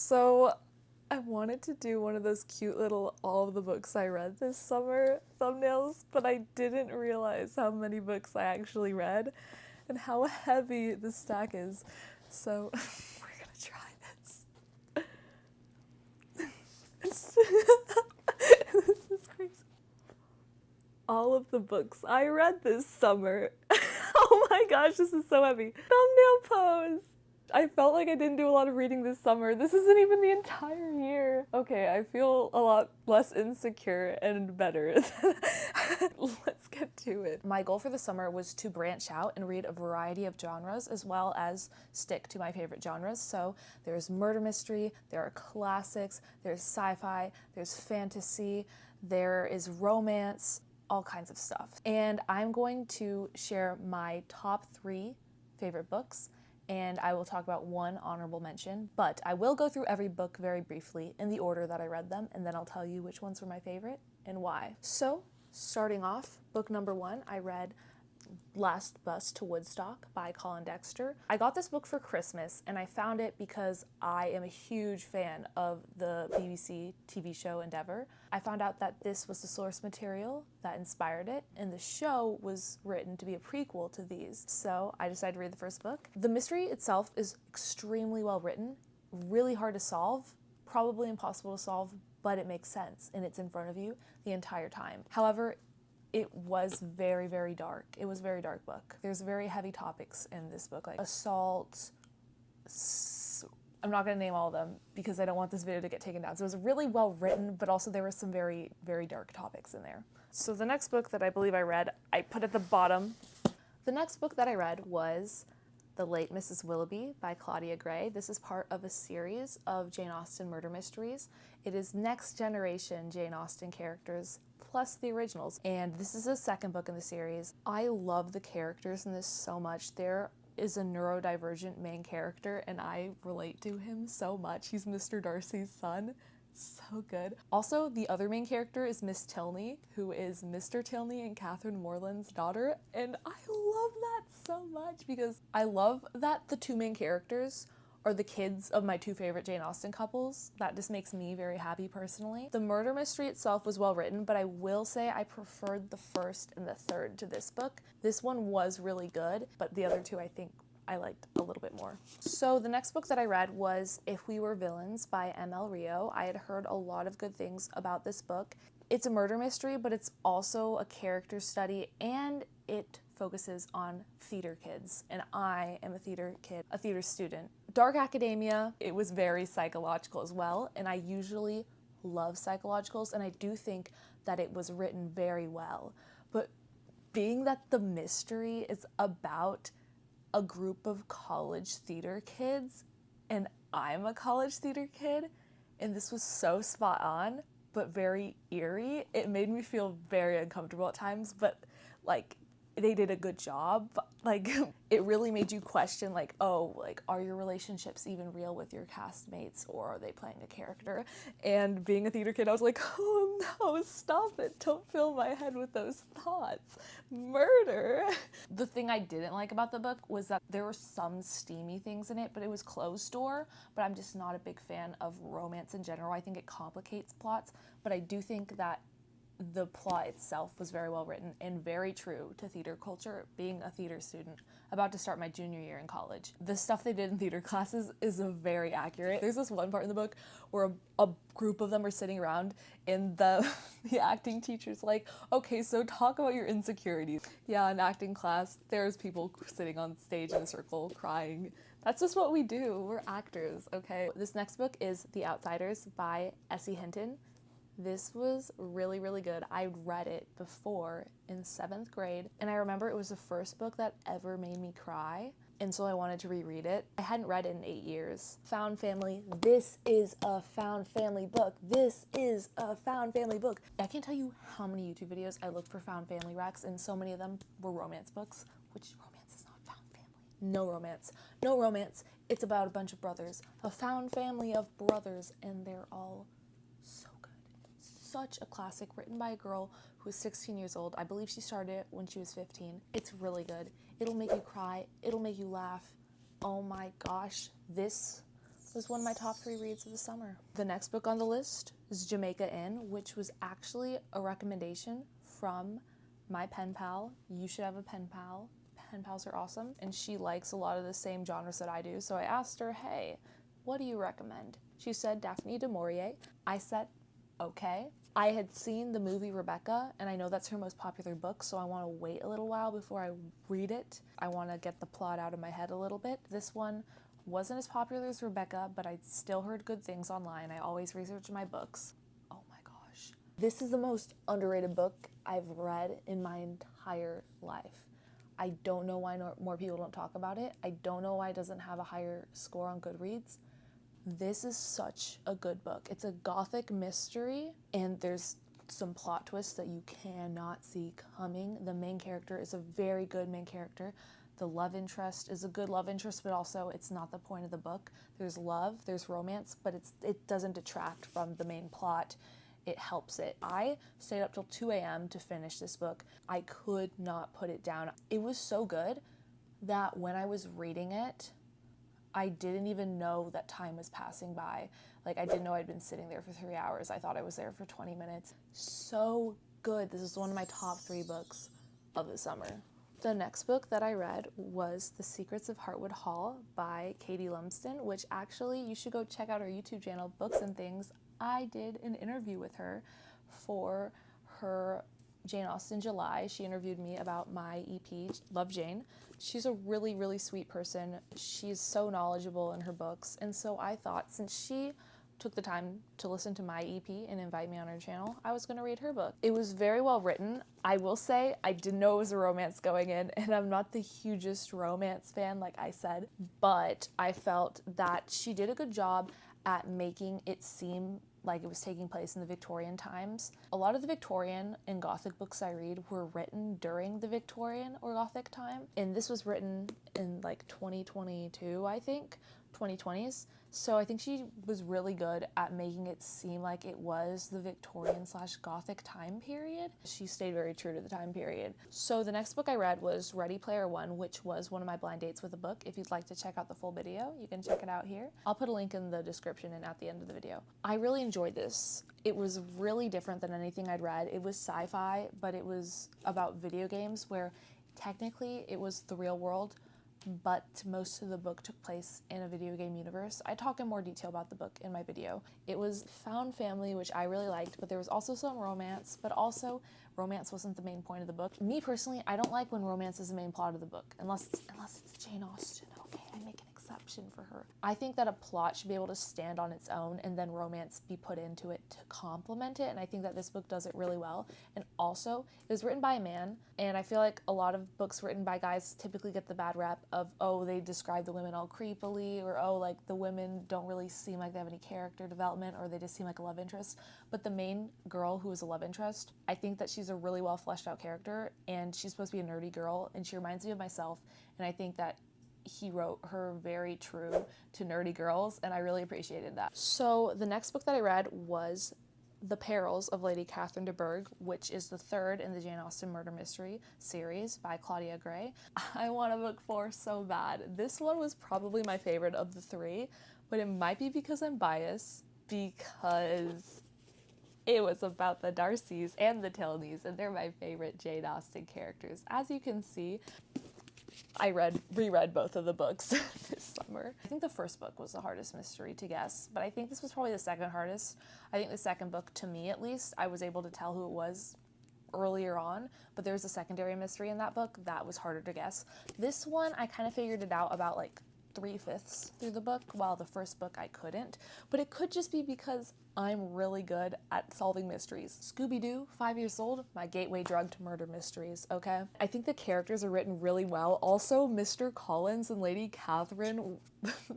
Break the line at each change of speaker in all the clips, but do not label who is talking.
So I wanted to do one of those cute little all of the books I read this summer thumbnails, but I didn't realize how many books I actually read and how heavy the stack is. So we're gonna try this. This is crazy. All of the books I read this summer. Oh my gosh, this is so heavy. Thumbnail pose. I felt like I didn't do a lot of reading this summer. This isn't even the entire year. Okay, I feel a lot less insecure and better. Let's get to it. My goal for the summer was to branch out and read a variety of genres as well as stick to my favorite genres. So there's murder mystery, there are classics, there's sci-fi, there's fantasy, there is romance, all kinds of stuff. And I'm going to share my top 3 favorite books, and I will talk about one honorable mention, but I will go through every book very briefly in the order that I read them, and then I'll tell you which ones were my favorite and why. So, starting off, book number 1, I read Last Bus to Woodstock by Colin Dexter. I got this book for Christmas, and I found it because I am a huge fan of the BBC TV show Endeavour. I found out that this was the source material that inspired it, and the show was written to be a prequel to these. So I decided to read the first book. The mystery itself is extremely well written, really hard to solve, probably impossible to solve, but it makes sense, and it's in front of you the entire time. However, it was very, very dark. It was a very dark book. There's very heavy topics in this book, like assault. I'm not going to name all of them because I don't want this video to get taken down. So it was really well written, but also there were some very, very dark topics in there. So the next book that I believe I read, I put at the bottom. The next book that I read was The Late Mrs. Willoughby by Claudia Gray. This is part of a series of Jane Austen murder mysteries. It is next generation Jane Austen characters plus the originals. And this is the second book in the series. I love the characters in this so much. There is a neurodivergent main character and I relate to him so much. He's Mr. Darcy's son. So good. Also, the other main character is Miss Tilney, who is Mr. Tilney and Catherine Morland's daughter. And I love that so much because I love that the two main characters are the kids of my 2 favorite Jane Austen couples. That just makes me very happy personally. The murder mystery itself was well written, but I will say I preferred the first and the third to this book. This one was really good, but the other 2 I think I liked a little bit more. So the next book that I read was If We Were Villains by M.L. Rio. I had heard a lot of good things about this book. It's a murder mystery, but it's also a character study, and it focuses on theater kids, and I am a theater kid, a theater student. Dark academia, it was very psychological as well, and I usually love psychologicals, and I do think that it was written very well. But being that the mystery is about a group of college theater kids, and I'm a college theater kid, and this was so spot on, but very eerie, it made me feel very uncomfortable at times, but like, they did a good job. Like, it really made you question, like, oh, like, are your relationships even real with your castmates, or are they playing a character? And being a theater kid, I was like, oh no, stop it. Don't fill my head with those thoughts. Murder. The thing I didn't like about the book was that there were some steamy things in it, but it was closed door. But I'm just not a big fan of romance in general. I think it complicates plots, but I do think that the plot itself was very well written and very true to theater culture, being a theater student about to start my junior year in college. The stuff they did in theater classes is very accurate. There's this one part in the book where a group of them are sitting around and the acting teacher's like, okay, so talk about your insecurities. Yeah, in acting class, there's people sitting on stage in a circle crying. That's just what we do. We're actors, okay? This next book is The Outsiders by Essie Hinton. This was really, really good. I read it before in 7th grade, and I remember it was the first book that ever made me cry, and so I wanted to reread it. I hadn't read it in 8 years. Found family. This is a found family book. This is a found family book. I can't tell you how many YouTube videos I looked for found family recs, and so many of them were romance books, which romance is not found family. No romance. No romance. It's about a bunch of brothers. A found family of brothers, and they're all so good. Such a classic, written by a girl who was 16 years old. I believe she started it when she was 15. It's really good. It'll make you cry. It'll make you laugh. Oh my gosh, this was one of my top 3 reads of the summer. The next book on the list is Jamaica Inn, which was actually a recommendation from my pen pal. You should have a pen pal. Pen pals are awesome. And she likes a lot of the same genres that I do. So I asked her, hey, what do you recommend? She said Daphne du Maurier. I said, okay. I had seen the movie Rebecca, and I know that's her most popular book, so I want to wait a little while before I read it. I want to get the plot out of my head a little bit. This one wasn't as popular as Rebecca, but I still heard good things online. I always research my books. Oh my gosh. This is the most underrated book I've read in my entire life. I don't know why more people don't talk about it. I don't know why it doesn't have a higher score on Goodreads. This is such a good book. It's a gothic mystery, and there's some plot twists that you cannot see coming. The main character is a very good main character. The love interest is a good love interest, but also it's not the point of the book. There's love, there's romance, but it doesn't detract from the main plot. It helps it. I stayed up till 2 a.m. to finish this book. I could not put it down. It was so good that when I was reading it, I didn't even know that time was passing by. Like, I didn't know I'd been sitting there for 3 hours. I thought I was there for 20 minutes. So good. This is one of my top 3 books of the summer. The next book that I read was The Secrets of Heartwood Hall by Katie Lumsden, which actually you should go check out her YouTube channel, Books and Things. I did an interview with her for her Jane Austen July. She interviewed me about my EP, Love Jane. She's a really, really sweet person. She's so knowledgeable in her books. And so I thought, since she took the time to listen to my EP and invite me on her channel, I was going to read her book. It was very well written. I will say I didn't know it was a romance going in, and I'm not the hugest romance fan, like I said, but I felt that she did a good job at making it seem like it was taking place in the Victorian times. A lot of the Victorian and Gothic books I read were written during the Victorian or Gothic time, and this was written in like 2022, I think, 2020s. So I think she was really good at making it seem like it was the Victorian/Gothic time period. She stayed very true to the time period. So the next book I read was Ready Player One, which was one of my blind dates with a book. If you'd like to check out the full video, you can check it out here. I'll put a link in the description and at the end of the video. I really enjoyed this. It was really different than anything I'd read. It was sci-fi, but it was about video games where technically it was the real world, but most of the book took place in a video game universe. I talk in more detail about the book in my video. It was found family, which I really liked, but there was also some romance, but also romance wasn't the main point of the book. Me personally, I don't like when romance is the main plot of the book, unless it's Jane Austen. Okay, I make an exception for her. I think that a plot should be able to stand on its own and then romance be put into it to complement it, and I think that this book does it really well. And also, it was written by a man, and I feel like a lot of books written by guys typically get the bad rap of, oh, they describe the women all creepily, or oh, like the women don't really seem like they have any character development, or they just seem like a love interest. But the main girl who is a love interest, I think that she's a really well fleshed out character, and she's supposed to be a nerdy girl, and she reminds me of myself, and I think that he wrote her very true to nerdy girls, and I really appreciated that. So the next book that I read was The Perils of Lady Catherine de Bourgh, which is the 3rd in the Jane Austen murder mystery series by Claudia Gray. I want a book 4 so bad. This one was probably my favorite of the 3, but it might be because I'm biased, because it was about the Darcys and the Tilneys, and they're my favorite Jane Austen characters. As you can see, I reread both of the books this summer. I think the first book was the hardest mystery to guess, but I think this was probably the second hardest. I think the second book, to me at least, I was able to tell who it was earlier on, but there was a secondary mystery in that book that was harder to guess. This one, I kind of figured it out about like 3/5 through the book, while the first book I couldn't, but it could just be because I'm really good at solving mysteries. Scooby-Doo, 5 years old, my gateway drug to murder mysteries, okay? I think the characters are written really well. Also, Mr. Collins and Lady Catherine,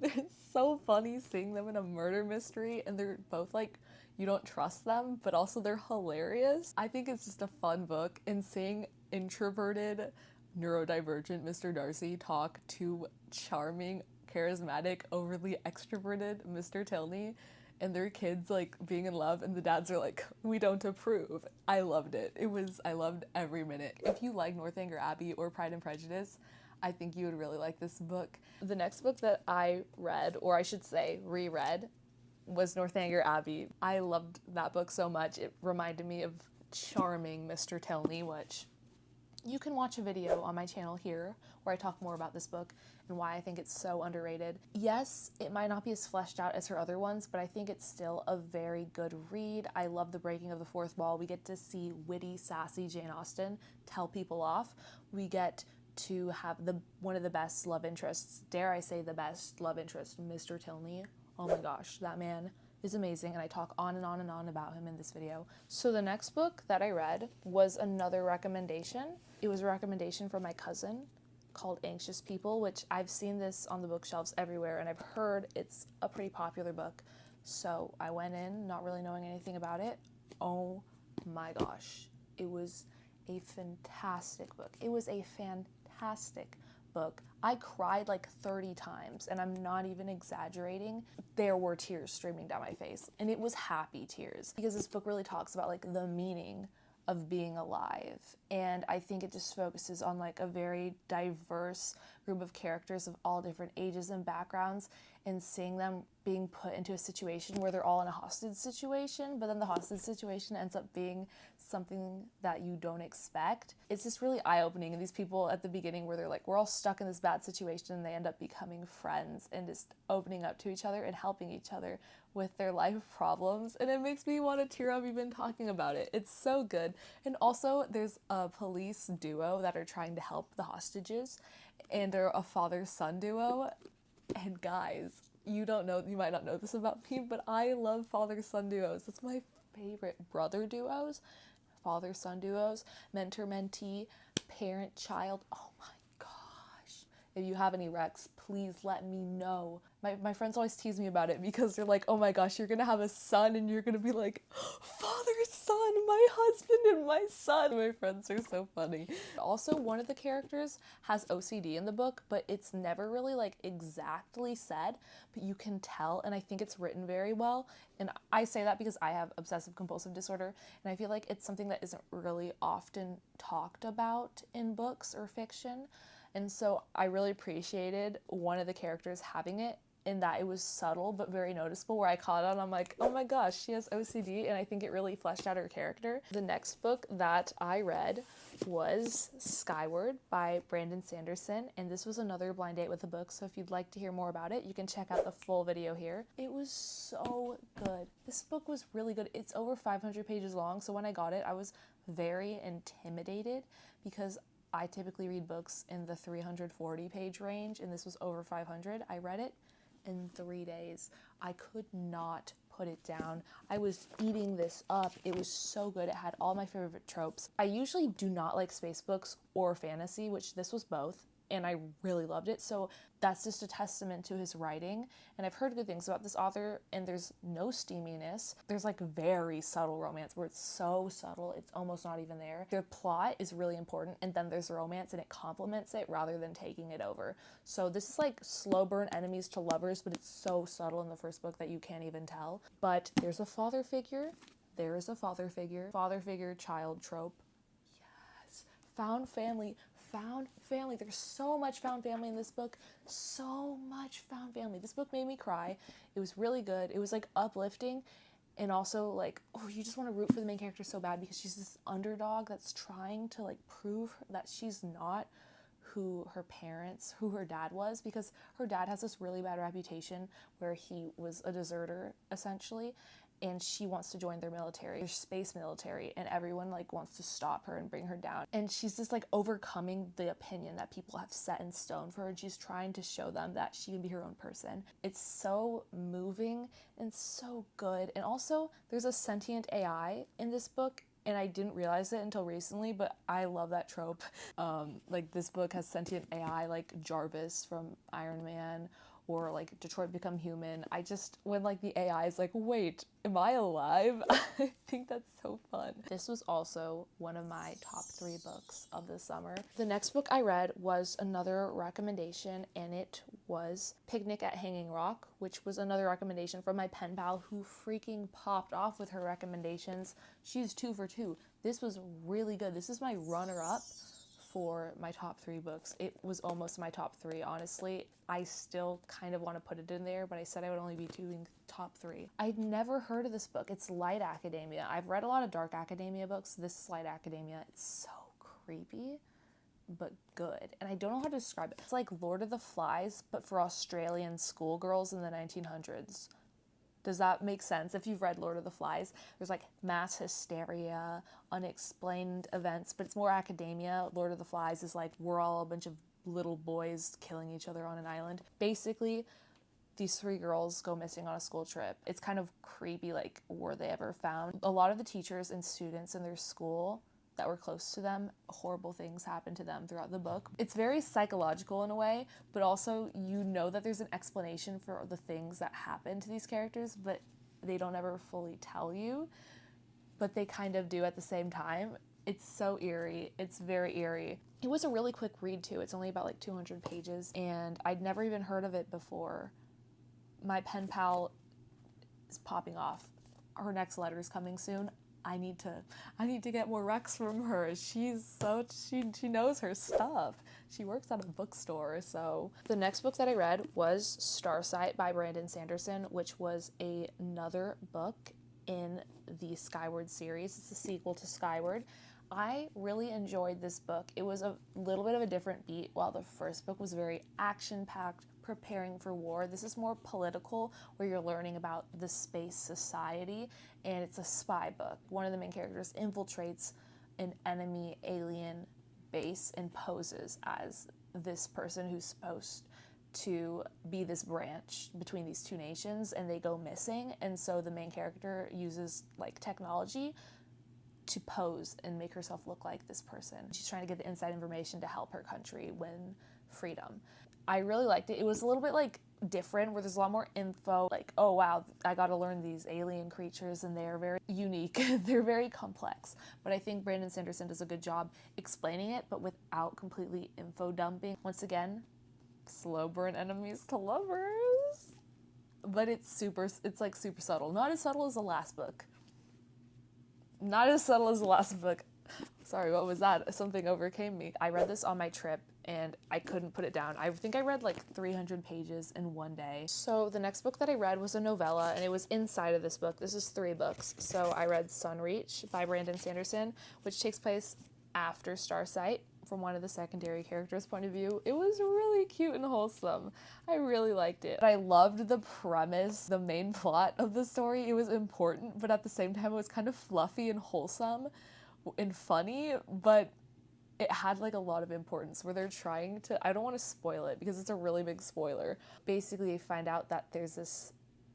it's so funny seeing them in a murder mystery, and they're both like, you don't trust them, but also they're hilarious. I think it's just a fun book, and seeing introverted, neurodivergent Mr. Darcy talk to charming, charismatic, overly extroverted Mr. Tilney, and their kids like being in love, and the dads are like, we don't approve. I loved it. I loved every minute. If you like Northanger Abbey or Pride and Prejudice, I think you would really like this book. The next book that I read, or I should say reread, was Northanger Abbey. I loved that book so much. It reminded me of charming Mr. Tilney, which you can watch a video on my channel here where I talk more about this book and why I think it's so underrated. Yes, it might not be as fleshed out as her other ones, but I think it's still a very good read. I love the breaking of the fourth wall. We get to see witty, sassy Jane Austen tell people off. We get to have one of the best love interests, dare I say the best love interest, Mr. Tilney. Oh my gosh, that man is amazing, and I talk on and on and on about him in this video. So the next book that I read was another recommendation. It was a recommendation from my cousin called Anxious People, which I've seen this on the bookshelves everywhere, and I've heard it's a pretty popular book. So I went in not really knowing anything about it. Oh my gosh, it was a fantastic book. It was a fantastic book. I cried like 30 times, and I'm not even exaggerating. There were tears streaming down my face, and it was happy tears, because this book really talks about like the meaning of being alive, and I think it just focuses on like a very diverse group of characters of all different ages and backgrounds, and seeing them being put into a situation where they're all in a hostage situation, but then the hostage situation ends up being something that you don't expect. It's just really eye-opening. And these people at the beginning where they're like, we're all stuck in this bad situation, and they end up becoming friends and just opening up to each other and helping each other with their life problems. And it makes me want to tear up even talking about it. It's so good. And also there's a police duo that are trying to help the hostages, and they're a father-son duo. And guys, you might not know this about me, but I love father-son duos. That's my favorite. Brother duos, father-son duos, mentor-mentee, parent-child. Oh my gosh. If you have any recs, please let me know. My friends always tease me about it because they're like, oh my gosh, you're gonna have a son and you're gonna be like, father, son, my husband and my son. My friends are so funny. Also, one of the characters has OCD in the book, but it's never really like exactly said, but you can tell, and I think it's written very well. And I say that because I have obsessive compulsive disorder, and I feel like it's something that isn't really often talked about in books or fiction. And so I really appreciated one of the characters having it, in that it was subtle but very noticeable, where I caught on, I'm like, oh my gosh, she has OCD, and I think it really fleshed out her character. The next book that I read was Skyward by Brandon Sanderson, and this was another blind date with a book, so if you'd like to hear more about it, you can check out the full video here. It was so good. This book was really good. It's over 500 pages long, so when I got it, I was very intimidated because I typically read books in the 340 page range, and this was over 500. I read it in 3 days. I could not put it down. I was eating this up. It was so good. It had all my favorite tropes. I usually do not like space books or fantasy, which this was both, and I really loved it. So that's just a testament to his writing. And I've heard good things about this author, and there's no steaminess. There's like very subtle romance where it's so subtle, it's almost not even there. The plot is really important, and then there's romance, and it complements it rather than taking it over. So this is like slow burn enemies to lovers, but it's so subtle in the first book that you can't even tell. But there's a father figure. There is a father figure. Father figure child trope. Yes. Found family. There's so much found family in this book. So much found family. This book made me cry. It was really good. It was like uplifting, and also like, oh, you just want to root for the main character so bad because she's this underdog that's trying to like prove that she's not who her dad was, because her dad has this really bad reputation where he was a deserter essentially, and she wants to join their military, their space military, and everyone like wants to stop her and bring her down. And she's just like overcoming the opinion that people have set in stone for her, and she's trying to show them that she can be her own person. It's so moving and so good. And also, there's a sentient AI in this book, and I didn't realize it until recently, but I love that trope. Like this book has sentient AI like Jarvis from Iron Man, or like Detroit Become Human. When like the AI is like, wait, am I alive? I think that's so fun. This was also one of my top 3 books of the summer. The next book I read was another recommendation, and it was Picnic at Hanging Rock, which was another recommendation from my pen pal who freaking popped off with her recommendations. She's 2 for 2. This was really good. This is my runner-up for my top 3 books. It was almost my top 3, honestly. I still kind of want to put it in there, but I said I would only be doing top 3. I'd never heard of this book. It's light academia. I've read a lot of dark academia books. This is light academia. It's so creepy, but good. And I don't know how to describe it. It's like Lord of the Flies, but for Australian schoolgirls in the 1900s. Does that make sense? If you've read Lord of the Flies, there's like mass hysteria, unexplained events, but it's more academia. Lord of the Flies is like, we're all a bunch of little boys killing each other on an island. Basically, these 3 girls go missing on a school trip. It's kind of creepy, like, were they ever found? A lot of the teachers and students in their school that were close to them, horrible things happen to them throughout the book. It's very psychological in a way, but also you know that there's an explanation for the things that happen to these characters, but they don't ever fully tell you, but they kind of do at the same time. It's so eerie. It's very eerie. It was a really quick read too. It's only about like 200 pages, and I'd never even heard of it before. My pen pal is popping off. Her next letter is coming soon. I need to get more recs from her. She knows her stuff. She works at a bookstore. So the next book that I read was Starsight by Brandon Sanderson, which was another book in the Skyward series. It's a sequel to Skyward. I really enjoyed this book. It was a little bit of a different beat, while the first book was very action-packed, preparing for war. This is more political, where you're learning about the space society, and it's a spy book. One of the main characters infiltrates an enemy alien base and poses as this person who's supposed to be this branch between these 2 nations, and they go missing. And so the main character uses like technology to pose and make herself look like this person. She's trying to get the inside information to help her country win freedom. I really liked it. It was a little bit like different, where there's a lot more info, like, oh wow, I got to learn these alien creatures and they're very unique. They're very complex. But I think Brandon Sanderson does a good job explaining it, but without completely info dumping. Once again, slow burn enemies to lovers. But it's like super subtle. Not as subtle as the last book. Not as subtle as the last book. Sorry, what was that? Something overcame me. I read this on my trip and I couldn't put it down. I think I read like 300 pages in one day. So the next book that I read was a novella, and it was inside of this book. This is 3 books. So I read Sunreach by Brandon Sanderson, which takes place after Starsight from one of the secondary characters' point of view. It was really cute and wholesome. I really liked it. I loved the premise, the main plot of the story. It was important, but at the same time it was kind of fluffy and wholesome and funny, but it had like a lot of importance, where they're trying to, I don't want to spoil it because it's a really big spoiler. Basically, they find out that there's this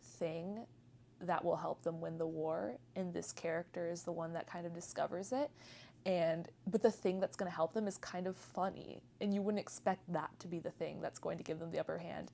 thing that will help them win the war, and this character is the one that kind of discovers it. But the thing that's going to help them is kind of funny, and you wouldn't expect that to be the thing that's going to give them the upper hand.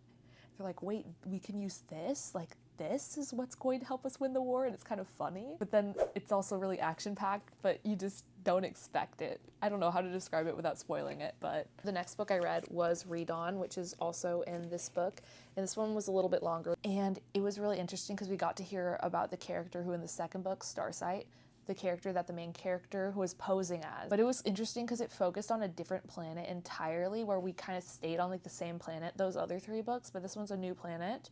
They're like, wait, we can use this? Like, this is what's going to help us win the war? And it's kind of funny. But then it's also really action-packed, but you just don't expect it. I don't know how to describe it without spoiling it, but the next book I read was Read On, which is also in this book. And this one was a little bit longer. And it was really interesting because we got to hear about the character who in the second book, Starsight, the character that the main character was posing as. But it was interesting because it focused on a different planet entirely, where we kind of stayed on like the same planet those other 3 books, but this one's a new planet.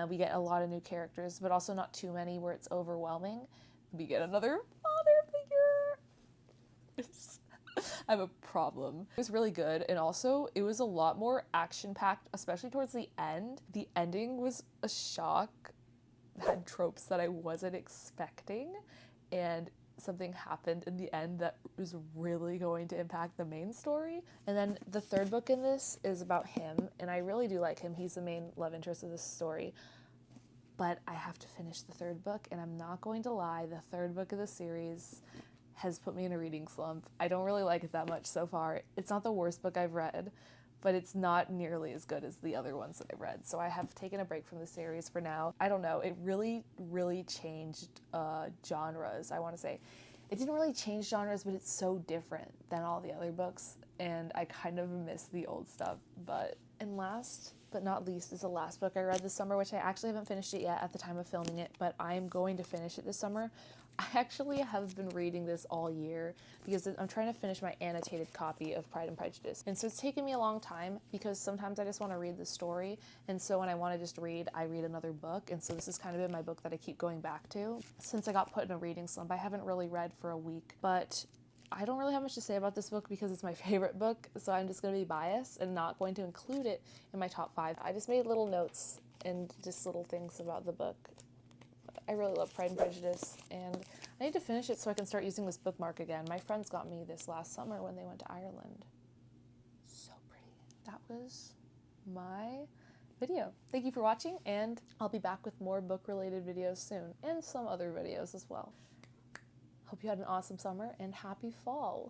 We get a lot of new characters, but also not too many where it's overwhelming. We get another father figure. I have a problem. It was really good, and also it was a lot more action-packed, especially towards the end. The ending was a shock. It had tropes that I wasn't expecting, and something happened in the end that was really going to impact the main story. And then the 3rd book in this is about him, and I really do like him. He's the main love interest of this story. But I have to finish the 3rd book, and I'm not going to lie, the 3rd book of the series has put me in a reading slump. I don't really like it that much so far. It's not the worst book I've read, but it's not nearly as good as the other ones that I've read. So I have taken a break from the series for now. I don't know, it really, really changed genres, I want to say. It didn't really change genres, but it's so different than all the other books, and I kind of miss the old stuff. And last but not least is the last book I read this summer, which I actually haven't finished it yet at the time of filming it, but I'm going to finish it this summer. I actually have been reading this all year because I'm trying to finish my annotated copy of Pride and Prejudice. And so it's taken me a long time because sometimes I just want to read the story. And so when I want to just read, I read another book. And so this has kind of been my book that I keep going back to. Since I got put in a reading slump, I haven't really read for a week. But I don't really have much to say about this book because it's my favorite book. So I'm just going to be biased and not going to include it in my top 5. I just made little notes and just little things about the book. I really love Pride and Prejudice, and I need to finish it so I can start using this bookmark again. My friends got me this last summer when they went to Ireland. So pretty. That was my video. Thank you for watching, and I'll be back with more book-related videos soon, and some other videos as well. Hope you had an awesome summer, and happy fall!